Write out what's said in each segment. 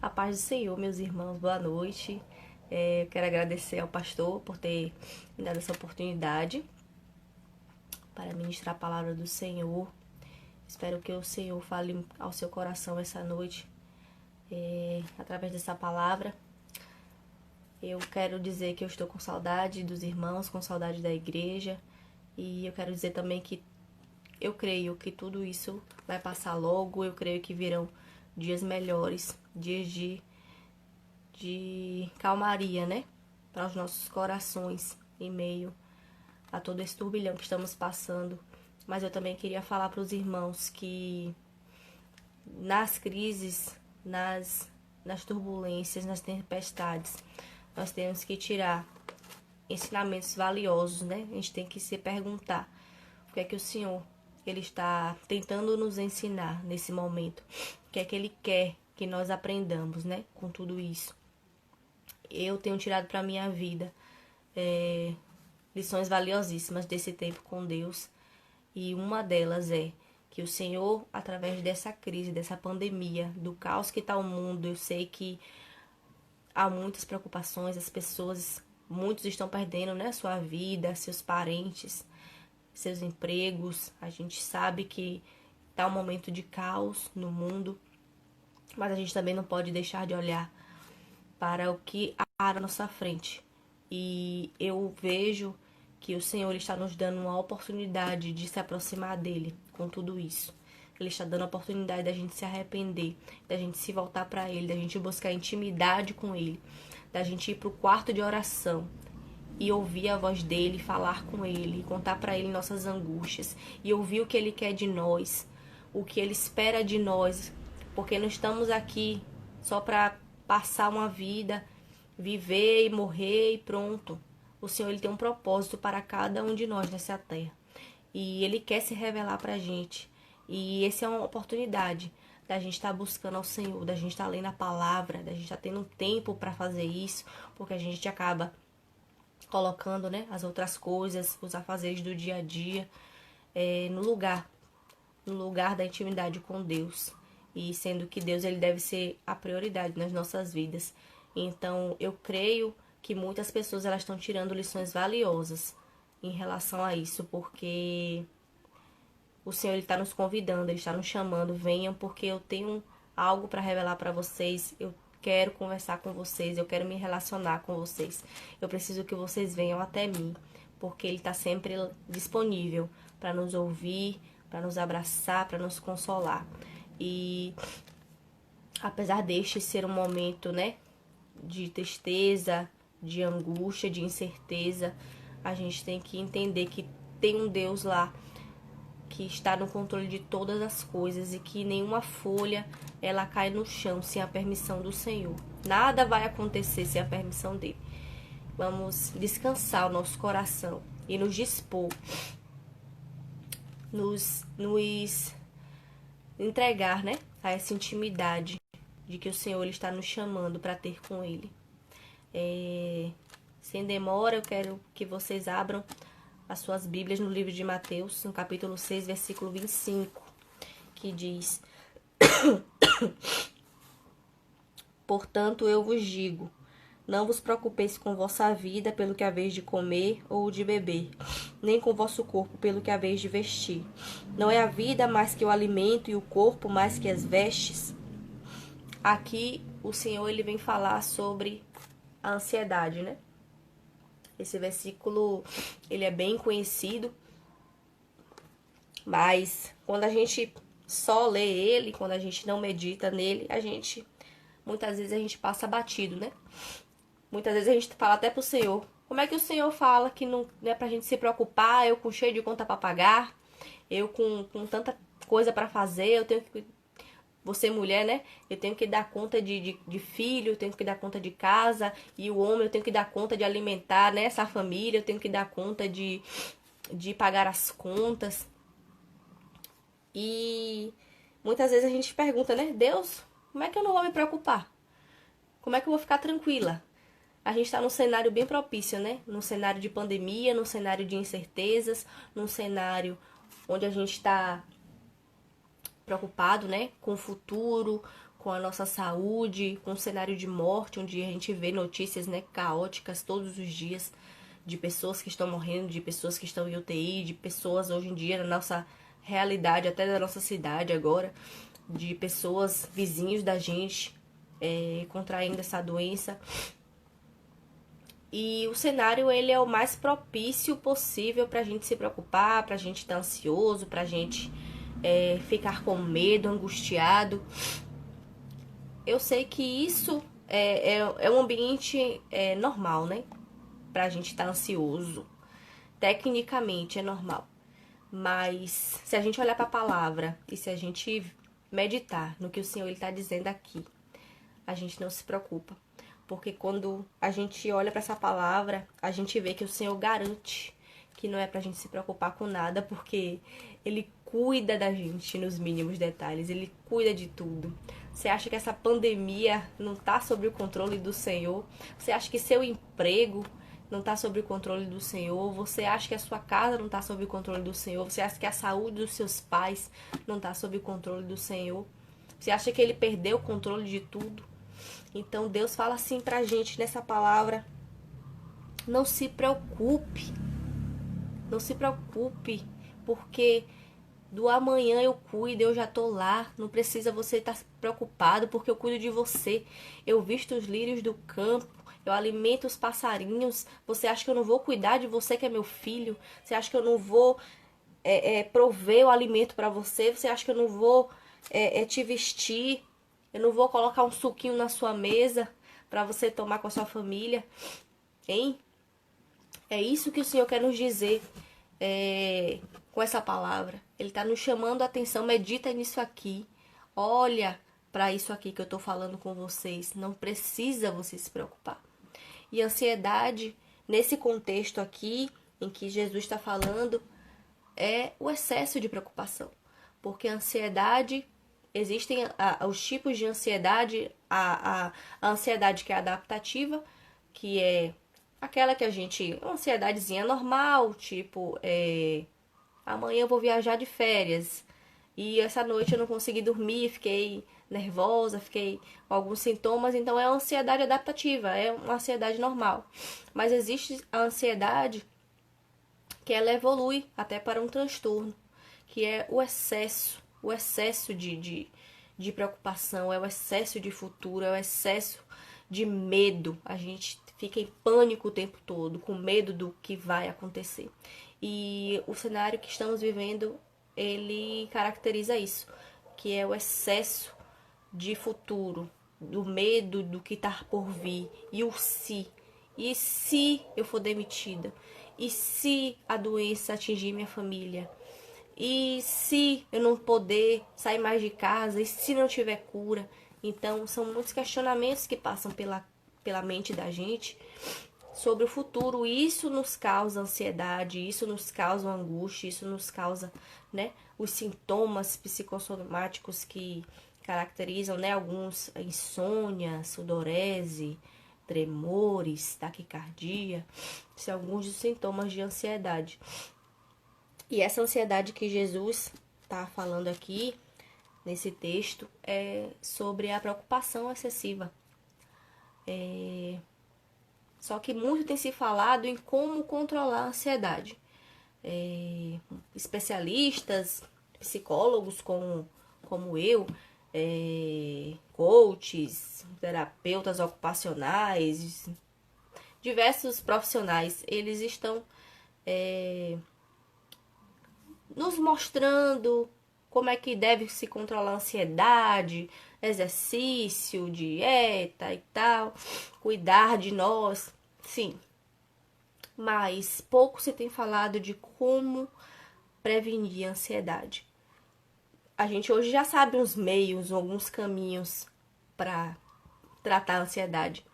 A paz do Senhor, meus irmãos, boa noite. Eu quero agradecer ao pastor por ter me dado essa oportunidade para ministrar a palavra do Senhor. Espero que o Senhor fale ao seu coração essa noite, através dessa palavra. Eu quero dizer que eu estou com saudade dos irmãos, com saudade da igreja. E eu quero dizer também que eu creio que tudo isso vai passar logo. Eu creio que virão dias melhores, dias de calmaria, né? Para os nossos corações em meio a todo esse turbilhão que estamos passando. Mas eu também queria falar para os irmãos que nas crises, nas turbulências, nas tempestades, nós temos que tirar ensinamentos valiosos, né? A gente tem que se perguntar o que é que o Senhor ele está tentando nos ensinar nesse momento, o que é que ele quer que nós aprendamos, né? Com tudo isso. Eu tenho tirado para minha vida lições valiosíssimas desse tempo com Deus. E uma delas é que o Senhor, através dessa crise, dessa pandemia, do caos que está o mundo, eu sei que há muitas preocupações, muitos estão perdendo, né, sua vida, seus parentes, seus empregos. A gente sabe que está um momento de caos no mundo, mas a gente também não pode deixar de olhar para o que há à nossa frente. E eu vejo que o Senhor ele está nos dando uma oportunidade de se aproximar dele com tudo isso. Ele está dando a oportunidade da gente se arrepender, da gente se voltar para ele, da gente buscar intimidade com ele, da gente ir para o quarto de oração e ouvir a voz dele, falar com ele, contar para ele nossas angústias e ouvir o que ele quer de nós, o que ele espera de nós, porque não estamos aqui só para passar uma vida, viver e morrer e pronto. O Senhor ele tem um propósito para cada um de nós nessa terra. E ele quer se revelar para a gente. E essa é uma oportunidade da gente estar buscando ao Senhor, da gente estar lendo a palavra, da gente estar tendo tempo para fazer isso, porque a gente acaba colocando, né, as outras coisas, os afazeres do dia a dia, no lugar da intimidade com Deus. E sendo que Deus ele deve ser a prioridade nas nossas vidas. Então, eu creio que muitas pessoas elas estão tirando lições valiosas em relação a isso, porque o Senhor está nos convidando, Ele está nos chamando, venham porque eu tenho algo para revelar para vocês, eu quero conversar com vocês, eu quero me relacionar com vocês, eu preciso que vocês venham até mim, porque Ele está sempre disponível para nos ouvir, para nos abraçar, para nos consolar. E apesar deste ser um momento, né, de tristeza, de angústia, de incerteza, a gente tem que entender que tem um Deus lá que está no controle de todas as coisas e que nenhuma folha ela cai no chão sem a permissão do Senhor. Nada vai acontecer sem a permissão dele. Vamos descansar o nosso coração e nos dispor, nos entregar, né, a essa intimidade de que o Senhor ele está nos chamando para ter com Ele. Sem demora, eu quero que vocês abram as suas Bíblias no livro de Mateus, no capítulo 6, versículo 25, que diz: Portanto, eu vos digo, não vos preocupeis com vossa vida pelo que haveis de comer ou de beber, nem com vosso corpo pelo que haveis de vestir. Não é a vida mais que o alimento e o corpo mais que as vestes? Aqui o Senhor ele vem falar sobre a ansiedade, né? Esse versículo ele é bem conhecido, mas quando a gente só lê ele, quando a gente não medita nele, muitas vezes a gente passa batido, né? Muitas vezes a gente fala até pro Senhor: como é que o Senhor fala que não é pra gente se preocupar, eu com cheio de conta pra pagar, eu com tanta coisa pra fazer, eu tenho que... Você mulher, né? Eu tenho que dar conta de filho, eu tenho que dar conta de casa. E o homem, eu tenho que dar conta de alimentar, né, essa família. Eu tenho que dar conta de pagar as contas. E muitas vezes a gente pergunta, né? Deus, como é que eu não vou me preocupar? Como é que eu vou ficar tranquila? A gente está num cenário bem propício, né? Num cenário de pandemia, num cenário de incertezas, num cenário onde a gente está preocupado, né, com o futuro, com a nossa saúde, com o cenário de morte, onde a gente vê notícias, né, caóticas todos os dias, de pessoas que estão morrendo, de pessoas que estão em UTI, de pessoas hoje em dia na nossa realidade, até da nossa cidade agora, de pessoas vizinhos da gente contraindo essa doença. E o cenário, ele é o mais propício possível pra gente se preocupar, pra gente estar ansioso, pra gente ficar com medo, angustiado. Eu sei que isso é um ambiente normal, né? Pra gente estar ansioso. Tecnicamente é normal. Mas se a gente olhar para a palavra e se a gente meditar no que o Senhor está dizendo aqui, a gente não se preocupa. Porque quando a gente olha para essa palavra, a gente vê que o Senhor garante que não é pra gente se preocupar com nada, porque Ele cuida da gente nos mínimos detalhes, Ele cuida de tudo. Você acha que essa pandemia não tá sob o controle do Senhor? Você acha que seu emprego não está sob o controle do Senhor? Você acha que a sua casa não está sob o controle do Senhor? Você acha que a saúde dos seus pais não está sob o controle do Senhor? Você acha que Ele perdeu o controle de tudo? Então Deus fala assim pra gente nessa palavra: não se preocupe, não se preocupe, porque do amanhã eu cuido, eu já tô lá. Não precisa você estar preocupado, porque eu cuido de você. Eu visto os lírios do campo, eu alimento os passarinhos. Você acha que eu não vou cuidar de você, que é meu filho? Você acha que eu não vou prover o alimento para você? Você acha que eu não vou te vestir? Eu não vou colocar um suquinho na sua mesa para você tomar com a sua família? Hein? É isso que o Senhor quer nos dizer com essa palavra. Ele está nos chamando a atenção. Medita nisso aqui. Olha para isso aqui que eu estou falando com vocês. Não precisa você se preocupar. E ansiedade, nesse contexto aqui, em que Jesus está falando, é o excesso de preocupação. Porque a ansiedade, existem os tipos de ansiedade, a ansiedade que é adaptativa, que é aquela que a gente, uma ansiedadezinha normal, tipo, amanhã eu vou viajar de férias e essa noite eu não consegui dormir, fiquei nervosa, fiquei com alguns sintomas, então é uma ansiedade adaptativa, é uma ansiedade normal. Mas existe a ansiedade que ela evolui até para um transtorno, que é o excesso de preocupação, é o excesso de futuro, é o excesso de medo. A gente fica em pânico o tempo todo, com medo do que vai acontecer. E o cenário que estamos vivendo, ele caracteriza isso, que é o excesso de futuro, do medo do que está por vir, e o se. E se eu for demitida? E se a doença atingir minha família? E se eu não poder sair mais de casa? E se não tiver cura? Então, são muitos questionamentos que passam pela mente da gente sobre o futuro. Isso nos causa ansiedade, isso nos causa angústia, isso nos causa, né, os sintomas psicossomáticos que caracterizam, né, alguns, insônia, sudorese, tremores, taquicardia, são alguns dos sintomas de ansiedade. E essa ansiedade que Jesus está falando aqui, nesse texto, é sobre a preocupação excessiva. Só que muito tem se falado em como controlar a ansiedade. Especialistas, psicólogos como eu, coaches, terapeutas ocupacionais, diversos profissionais, eles estão nos mostrando como é que deve se controlar a ansiedade, exercício, dieta e tal, cuidar de nós, sim. Mas pouco se tem falado de como prevenir a ansiedade. A gente hoje já sabe uns meios, alguns caminhos para tratar a ansiedade,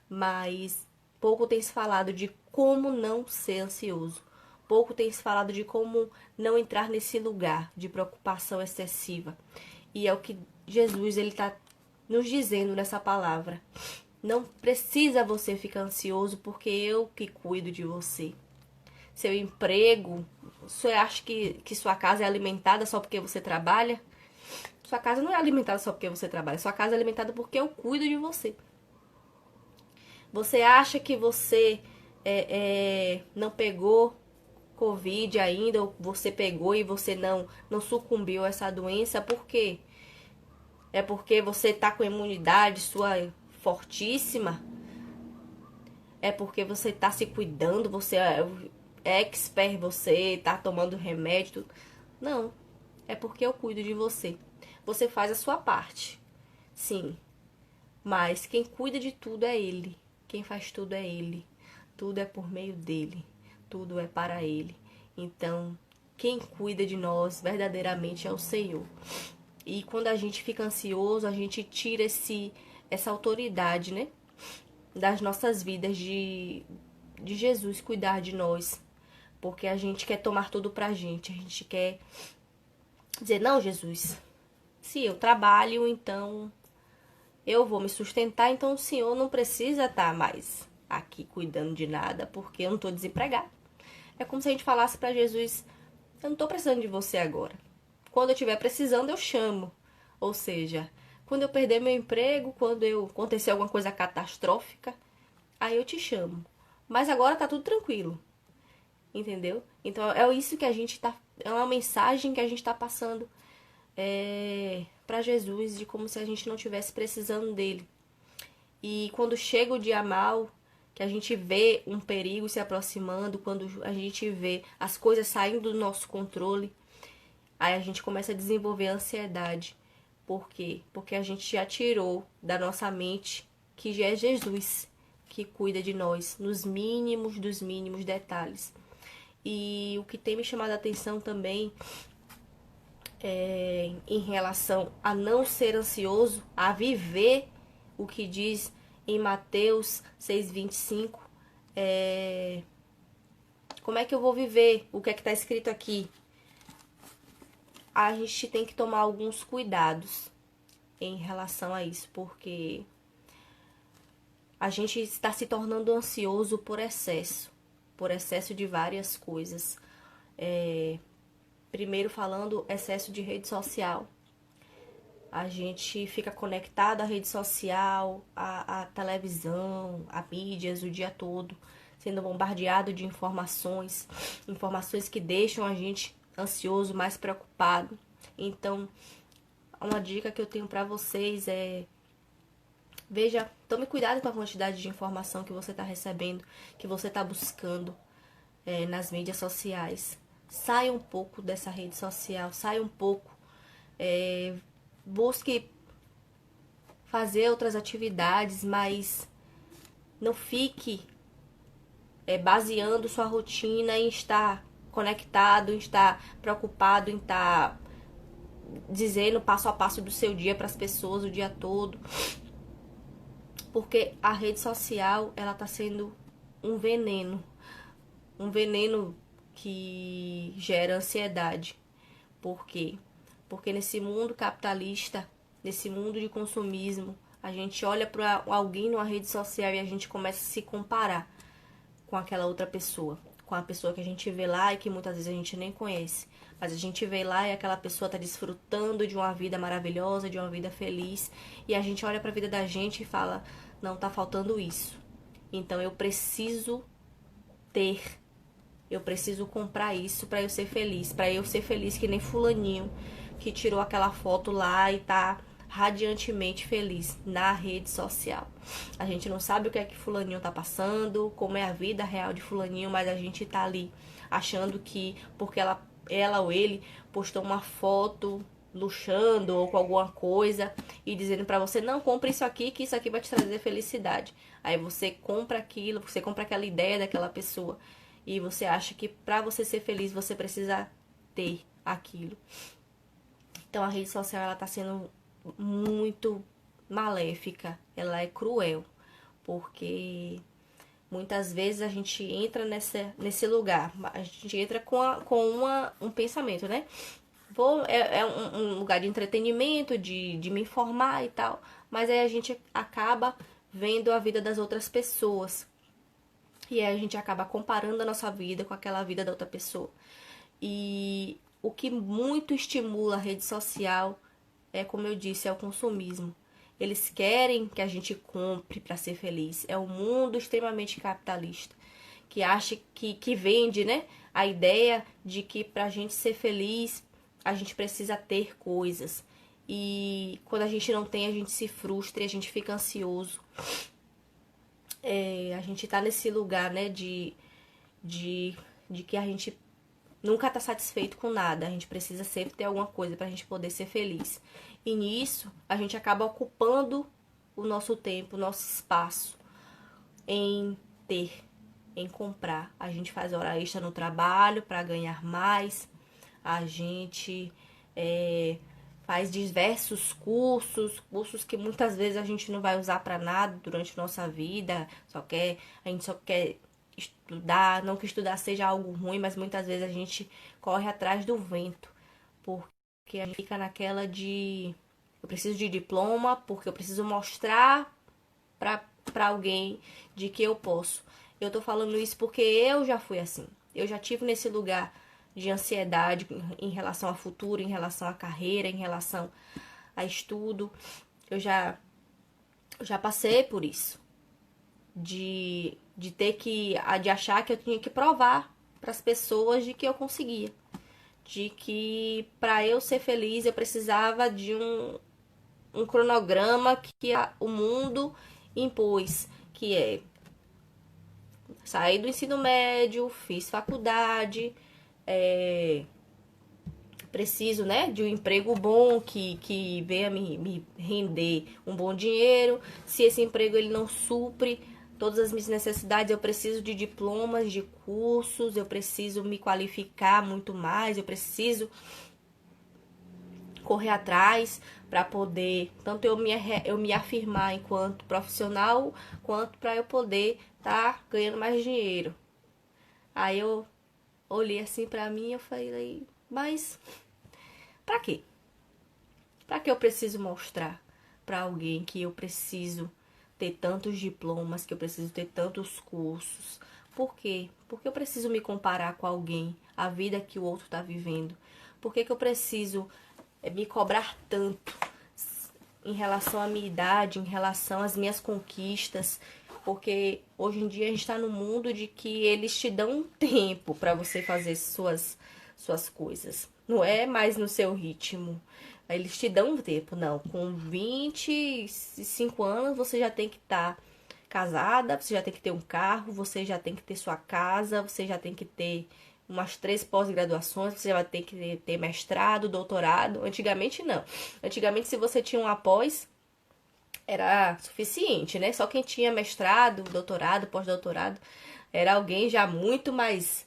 mas pouco tem se falado de como não ser ansioso. Pouco tem se falado de como não entrar nesse lugar de preocupação excessiva. E é o que Jesus ele está nos dizendo nessa palavra. Não precisa você ficar ansioso, porque eu que cuido de você. Seu emprego, você acha que sua casa é alimentada só porque você trabalha? Sua casa não é alimentada só porque você trabalha. Sua casa é alimentada porque eu cuido de você. Você acha que você não pegou Covid ainda, ou você pegou e você não sucumbiu a essa doença, por quê? É porque você tá com a imunidade sua fortíssima? É porque você tá se cuidando, você é expert, você tá tomando remédio? Não, é porque eu cuido de você. Você faz a sua parte, sim, mas quem cuida de tudo é Ele. Quem faz tudo é Ele. Tudo é por meio dele. Tudo é para Ele. Então, quem cuida de nós verdadeiramente é o Senhor. E quando a gente fica ansioso, a gente tira essa autoridade, né? Das nossas vidas de Jesus cuidar de nós. Porque a gente quer tomar tudo pra gente. A gente quer dizer, não, Jesus, se eu trabalho, então eu vou me sustentar, então o Senhor não precisa estar mais aqui cuidando de nada, porque eu não estou desempregado. É como se a gente falasse para Jesus, eu não estou precisando de você agora. Quando eu estiver precisando, eu chamo. Ou seja, quando eu perder meu emprego, quando acontecer alguma coisa catastrófica, aí eu te chamo. Mas agora tá tudo tranquilo. Entendeu? Então é isso que a gente tá. É uma mensagem que a gente tá passando para Jesus, de como se a gente não tivesse precisando dele. E quando chega o dia mal, que a gente vê um perigo se aproximando, quando a gente vê as coisas saindo do nosso controle, aí a gente começa a desenvolver ansiedade. Por quê? Porque a gente já tirou da nossa mente que já é Jesus que cuida de nós nos mínimos dos mínimos detalhes. E o que tem me chamado a atenção também em relação a não ser ansioso, a viver o que diz em Mateus 6,25. Como é que eu vou viver? O que é que está escrito aqui? A gente tem que tomar alguns cuidados em relação a isso, porque a gente está se tornando ansioso por excesso de várias coisas. Primeiro falando, excesso de rede social. A gente fica conectado à rede social, à televisão, a mídias o dia todo, sendo bombardeado de informações que deixam a gente ansioso, mais preocupado. Então, uma dica que eu tenho para vocês é: veja, tome cuidado com a quantidade de informação que você está recebendo, que você está buscando nas mídias sociais. Saia um pouco dessa rede social, saia um pouco, busque fazer outras atividades, mas não fique baseando sua rotina em estar conectado, em estar preocupado, em estar dizendo passo a passo do seu dia para as pessoas o dia todo. Porque a rede social, ela está sendo um veneno que gera ansiedade. Por quê? Porque nesse mundo capitalista, nesse mundo de consumismo, a gente olha para alguém numa rede social e a gente começa a se comparar com aquela outra pessoa, com a pessoa que a gente vê lá e que muitas vezes a gente nem conhece. Mas a gente vê lá e aquela pessoa está desfrutando de uma vida maravilhosa, de uma vida feliz, e a gente olha para a vida da gente e fala, não, tá faltando isso. Então eu preciso ter, eu preciso comprar isso para eu ser feliz que nem fulaninho que tirou aquela foto lá e tá radiantemente feliz na rede social. A gente não sabe o que é que fulaninho tá passando, como é a vida real de fulaninho, mas a gente tá ali achando que porque ela ou ele postou uma foto luxando ou com alguma coisa e dizendo pra você, não, compre isso aqui que isso aqui vai te trazer felicidade. Aí você compra aquilo, você compra aquela ideia daquela pessoa e você acha que pra você ser feliz você precisa ter aquilo. Então a rede social, ela tá sendo muito maléfica, ela é cruel, porque muitas vezes a gente entra nesse lugar, a gente entra com um pensamento, né? É um lugar de entretenimento, de me informar e tal, mas aí a gente acaba vendo a vida das outras pessoas. E aí a gente acaba comparando a nossa vida com aquela vida da outra pessoa. E o que muito estimula a rede social é como eu disse, é o consumismo. Eles querem que a gente compre para ser feliz. É um mundo extremamente capitalista que acha que vende, né, a ideia de que para a gente ser feliz a gente precisa ter coisas. E quando a gente não tem, a gente se frustra, a gente fica ansioso. A gente tá nesse lugar, né, de, de que a gente nunca tá satisfeito com nada. A gente precisa sempre ter alguma coisa pra gente poder ser feliz. E nisso, a gente acaba ocupando o nosso tempo, o nosso espaço em ter, em comprar. A gente faz hora extra no trabalho para ganhar mais. A gente faz diversos cursos que muitas vezes a gente não vai usar para nada durante nossa vida. A gente só quer estudar, não que estudar seja algo ruim, mas muitas vezes a gente corre atrás do vento, porque a gente fica naquela de eu preciso de diploma, porque eu preciso mostrar para alguém de que eu posso. Eu tô falando isso porque eu já fui assim. Eu já tive nesse lugar de ansiedade em relação ao futuro, em relação à carreira, em relação a estudo. Eu já passei por isso. De ter de achar que eu tinha que provar para as pessoas de que eu conseguia. De que para eu ser feliz eu precisava de um cronograma que o mundo impôs, que é saí do ensino médio, fiz faculdade, preciso, né, de um emprego bom que venha me render um bom dinheiro. Se esse emprego ele não supre todas as minhas necessidades, eu preciso de diplomas, de cursos, eu preciso me qualificar muito mais, eu preciso correr atrás para poder tanto eu me afirmar enquanto profissional, quanto para eu poder estar ganhando mais dinheiro. Aí eu olhei assim para mim e eu falei, mas para quê? Para que eu preciso mostrar para alguém que eu preciso ter tantos diplomas, que eu preciso ter tantos cursos? Por quê? Porque eu preciso me comparar com alguém, a vida que o outro está vivendo. Por que eu preciso me cobrar tanto em relação à minha idade, em relação às minhas conquistas? Porque hoje em dia a gente está no mundo de que eles te dão um tempo para você fazer suas coisas. Não é mais no seu ritmo. Eles te dão um tempo, não. Com 25 anos você já tem que estar casada, você já tem que ter um carro, você já tem que ter sua casa, você já tem que ter umas 3 pós-graduações, você vai ter que ter mestrado, doutorado. Antigamente não. Antigamente, se você tinha um após, era suficiente, né? Só quem tinha mestrado, doutorado, pós-doutorado, era alguém já muito mais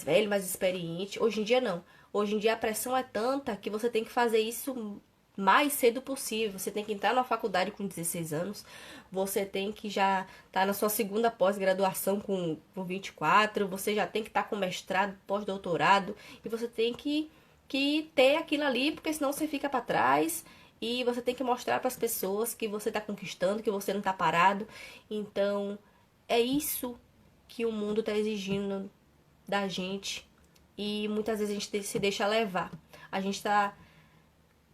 velho, mais experiente. Hoje em dia não. Hoje em dia a pressão é tanta que você tem que fazer isso mais cedo possível. Você tem que entrar na faculdade com 16 anos, você tem que já estar na sua segunda pós-graduação com 24, você já tem que estar com mestrado, pós-doutorado, e você tem que ter aquilo ali, porque senão você fica para trás. E você tem que mostrar para as pessoas que você está conquistando, que você não está parado. Então, é isso que o mundo está exigindo da gente. E muitas vezes a gente se deixa levar. A gente está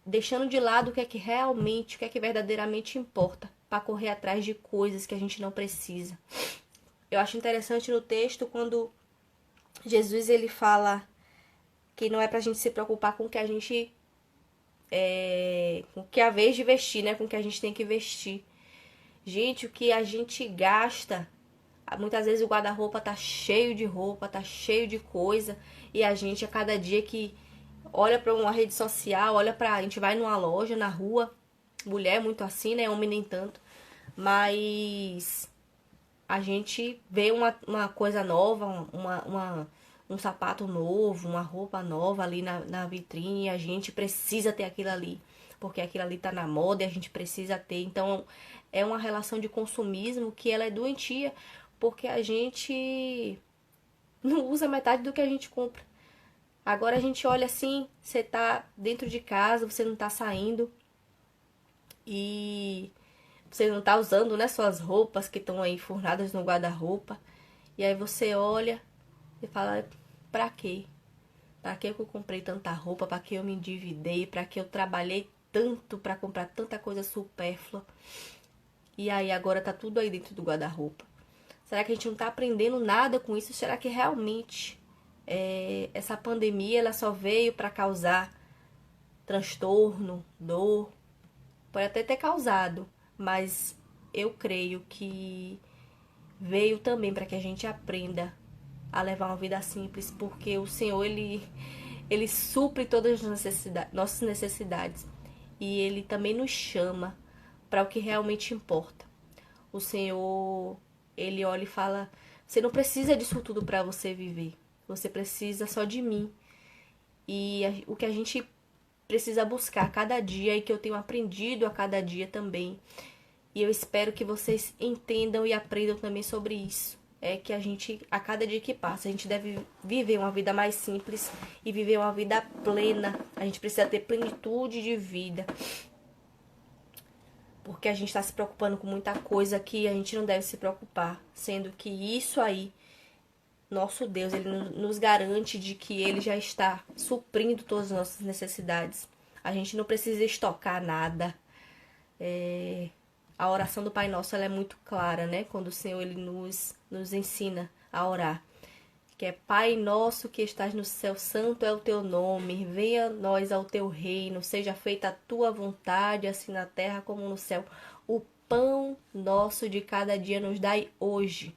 deixando de lado o que é que realmente, o que é que verdadeiramente importa, para correr atrás de coisas que a gente não precisa. Eu acho interessante no texto quando Jesus ele fala que não é pra gente se preocupar com o que a gente com que é a vez de vestir, né? Com o que a gente tem que vestir. Gente, o que a gente gasta, muitas vezes o guarda-roupa tá cheio de roupa, tá cheio de coisa, e a gente a cada dia que olha para uma rede social, a gente vai numa loja, na rua, mulher é muito assim, né? Homem nem tanto, mas a gente vê uma coisa nova, um sapato novo, uma roupa nova ali na vitrine, e a gente precisa ter aquilo ali, porque aquilo ali tá na moda e a gente precisa ter. Então, é uma relação de consumismo que ela é doentia, porque a gente não usa metade do que a gente compra. Agora a gente olha assim, você tá dentro de casa, você não tá saindo e você não tá usando, né, suas roupas que estão aí fornadas no guarda-roupa. E aí você olha e fala, pra quê? Pra que eu comprei tanta roupa? Pra que eu me endividei? Pra que eu trabalhei tanto para comprar tanta coisa supérflua. E aí agora tá tudo aí dentro do guarda-roupa. Será que a gente não tá aprendendo nada com isso? Será que realmente essa pandemia ela só veio para causar transtorno, dor? Pode até ter causado, mas eu creio que veio também para que a gente aprenda a levar uma vida simples, porque o Senhor ele supre todas as nossas necessidades e ele também nos chama para o que realmente importa. O Senhor, ele olha e fala: você não precisa disso tudo para você viver. Você precisa só de mim. E o que a gente precisa buscar a cada dia e que eu tenho aprendido a cada dia também. E eu espero que vocês entendam e aprendam também sobre isso. É que a gente, a cada dia que passa, a gente deve viver uma vida mais simples e viver uma vida plena. A gente precisa ter plenitude de vida. Porque a gente está se preocupando com muita coisa que a gente não deve se preocupar. Sendo que isso aí, nosso Deus, ele nos garante de que ele já está suprindo todas as nossas necessidades. A gente não precisa estocar nada. A oração do Pai Nosso ela é muito clara, né? Quando o Senhor ele nos ensina a orar. Que é: Pai nosso que estás no céu, santo é o teu nome, venha a nós ao teu reino, seja feita a tua vontade, assim na terra como no céu. O pão nosso de cada dia nos dai hoje.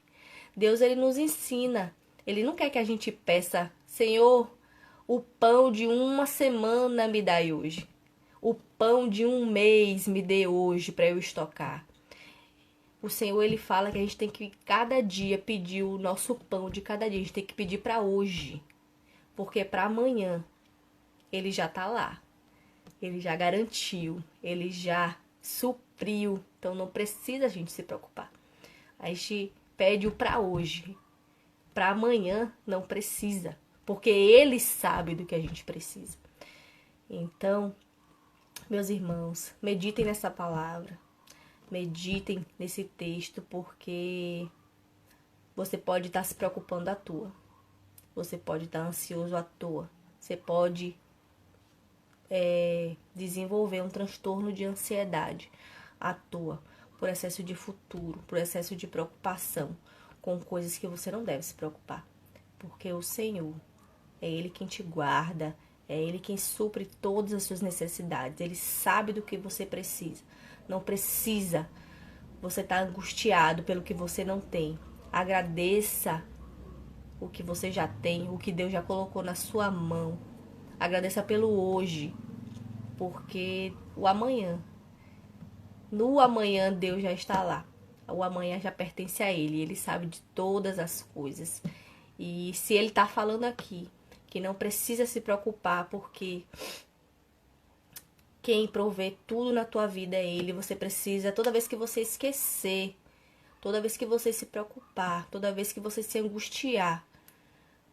Deus ele nos ensina, ele não quer que a gente peça: Senhor, o pão de uma semana me dai hoje. O pão de um mês me dê hoje para eu estocar. O Senhor, ele fala que a gente tem que cada dia pedir o nosso pão de cada dia. A gente tem que pedir para hoje. Porque para amanhã, ele já tá lá. Ele já garantiu. Ele já supriu. Então não precisa a gente se preocupar. A gente pede o para hoje. Para amanhã não precisa. Porque ele sabe do que a gente precisa. Então, meus irmãos, meditem nessa palavra. Meditem nesse texto, porque você pode estar se preocupando à toa. Você pode estar ansioso à toa. Você pode desenvolver um transtorno de ansiedade à toa, por excesso de futuro, por excesso de preocupação com coisas que você não deve se preocupar. Porque o Senhor, é Ele quem te guarda, é Ele quem supre todas as suas necessidades. Ele sabe do que você precisa. Não precisa você estar angustiado pelo que você não tem. Agradeça o que você já tem, o que Deus já colocou na sua mão. Agradeça pelo hoje, porque o amanhã, no amanhã Deus já está lá. O amanhã já pertence a Ele, Ele sabe de todas as coisas. E se Ele está falando aqui que não precisa se preocupar, porque quem provê tudo na tua vida é Ele. Você precisa, toda vez que você esquecer, toda vez que você se preocupar, toda vez que você se angustiar,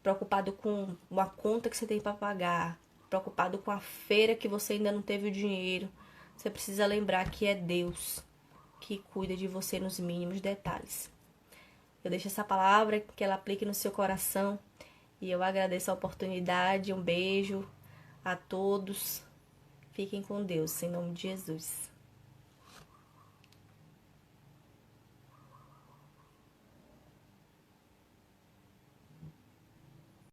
preocupado com uma conta que você tem para pagar, preocupado com a feira que você ainda não teve o dinheiro, você precisa lembrar que é Deus que cuida de você nos mínimos detalhes. Eu deixo essa palavra que ela aplique no seu coração e eu agradeço a oportunidade. Um beijo a todos. Fiquem com Deus, em nome de Jesus.